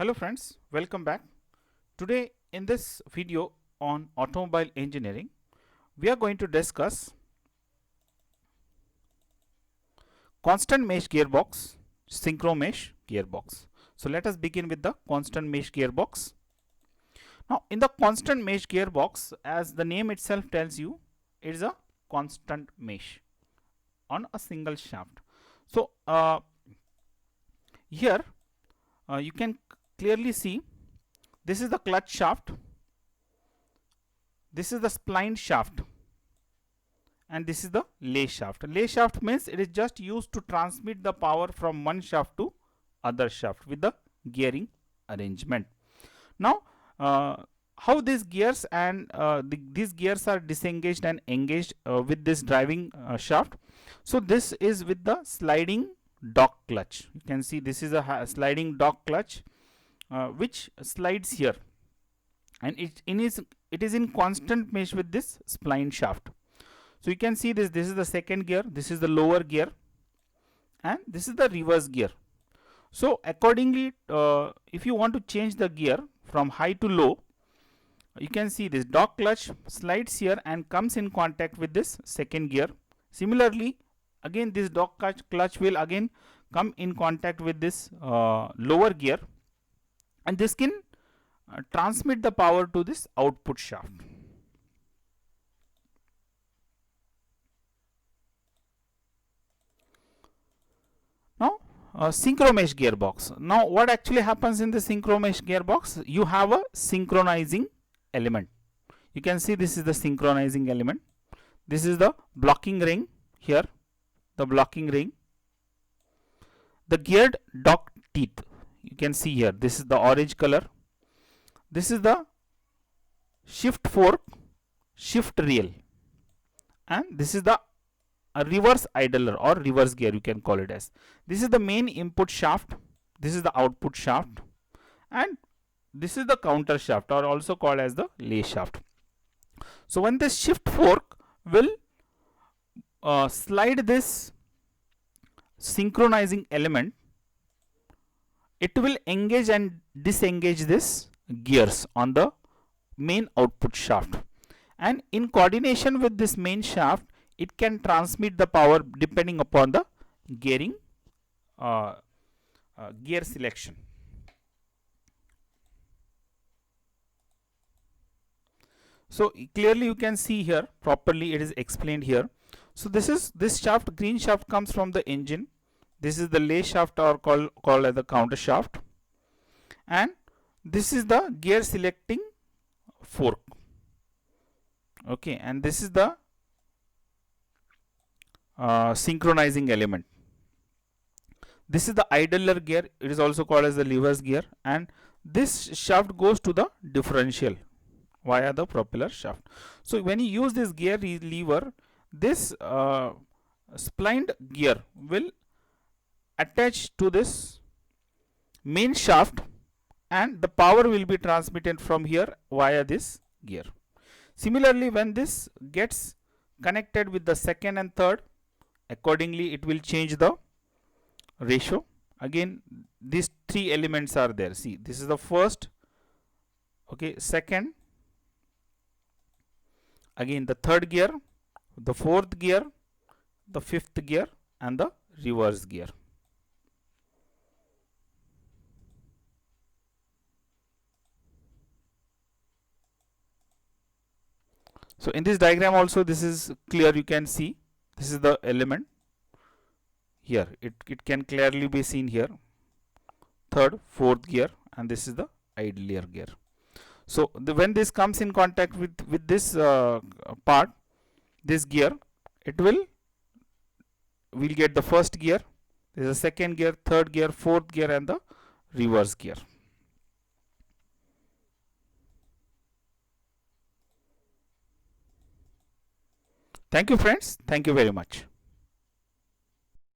Hello friends, welcome back. Today in this video on automobile engineering, we are going to discuss constant mesh gearbox, synchro mesh gearbox. So let us begin with the constant mesh gearbox. Now in the constant mesh gearbox, as the name itself tells you, it is a constant mesh on a single shaft. So here you can clearly see this is the clutch shaft, this is the spline shaft, and this is the lay shaft. Lay shaft means it is just used to transmit the power from one shaft to other shaft with the gearing arrangement. Now how these gears and these gears are disengaged and engaged with this driving shaft. So this is with the sliding dog clutch. You can see this is a sliding dog clutch which slides here, and it is in constant mesh with this spline shaft. So you can see this is the second gear, this is the lower gear, and this is the reverse gear. So accordingly, if you want to change the gear from high to low, you can see this dog clutch slides here and comes in contact with this second gear. Similarly, again this dog clutch will again come in contact with this lower gear, and this can transmit the power to this output shaft. Now synchro mesh gearbox. Now what actually happens in the synchro mesh gearbox? You have a synchronizing element. You can see this is the synchronizing element. This is the blocking ring here, the blocking ring. The geared dog teeth, you can see here, this is the orange color. This is the shift fork, shift reel, and this is the reverse idler or reverse gear, you can call it as. This is the main input shaft, this is the output shaft, and this is the counter shaft, or also called as the lay shaft. So when this shift fork will slide this synchronizing element, it will engage and disengage this gears on the main output shaft, and in coordination with this main shaft, it can transmit the power depending upon the gearing gear selection. So clearly you can see here, properly it is explained here. So this shaft, green shaft, comes from the engine. This is the lay shaft, or called as the counter shaft, and this is the gear selecting fork. Okay, and this is the synchronizing element. This is the idler gear, it is also called as the reverse gear, and this shaft goes to the differential via the propeller shaft. So when you use this gear lever, this splined gear will attach to this main shaft, and the power will be transmitted from here via this gear. Similarly, when this gets connected with the second and third, accordingly it will change the ratio. Again, these three elements are there. See, this is the first, okay, second, again the third gear, the fourth gear, the fifth gear, and the reverse gear. So in this diagram also, this is clear, you can see this is the element here, it can clearly be seen here, third, fourth gear, and this is the idler gear. So when this comes in contact with this part, this gear, it will get the first gear, there is a second gear, third gear, fourth gear, and the reverse gear. Thank you friends, thank you very much.